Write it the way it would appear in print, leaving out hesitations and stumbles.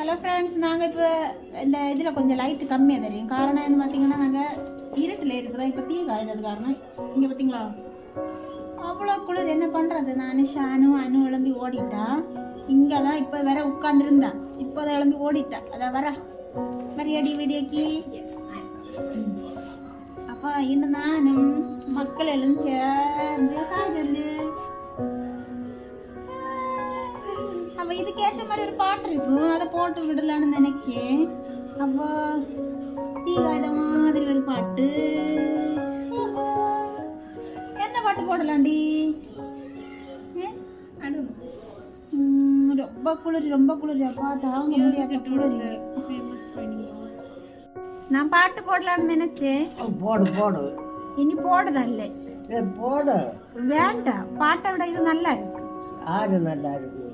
Hello friends, நாங்கள் இப்போ இந்த இதில் கொஞ்சம் லைட்டு கம்மியாக தெரியும். காரணம் என்ன பார்த்தீங்கன்னா, நாங்கள் இருட்டில் இருக்குதா இப்போ தீ காயுது. காரணம் இங்கே பார்த்தீங்களா அவ்வளோ குளிர். என்ன பண்ணுறது, நான் ஷானு அனு எழும்பி ஓடிட்டா. இங்கே தான் இப்போ வேற உட்காந்துருந்தா, இப்போ தான் எழும்பி ஓடிட்டா. அதான் வரையடி வீடியோக்கு. அப்போ இன்னும் நானும் மக்கள் எல்லாம் சேர்ந்து சொல்லு. அப்போ இதுக்கேற்ற மாதிரி ஒரு பாட்டு இருக்கும், அதை போட்டு விடலான்னு நினைக்கேன். அப்போ தீகாத மாதிரி ஒரு பாட்டு. என்ன பாட்டு போடலாண்டி? ரொம்ப குளிர் பார்த்தா அவங்க முடியாத குளிர். நான் பாட்டு போடலான்னு நினைச்சேன். போடு இனி போடுதல்ல, போடு. வேண்டாம். பாட்டை விட இது நல்லா இருக்கு. ஆறு நல்லா இருக்கு.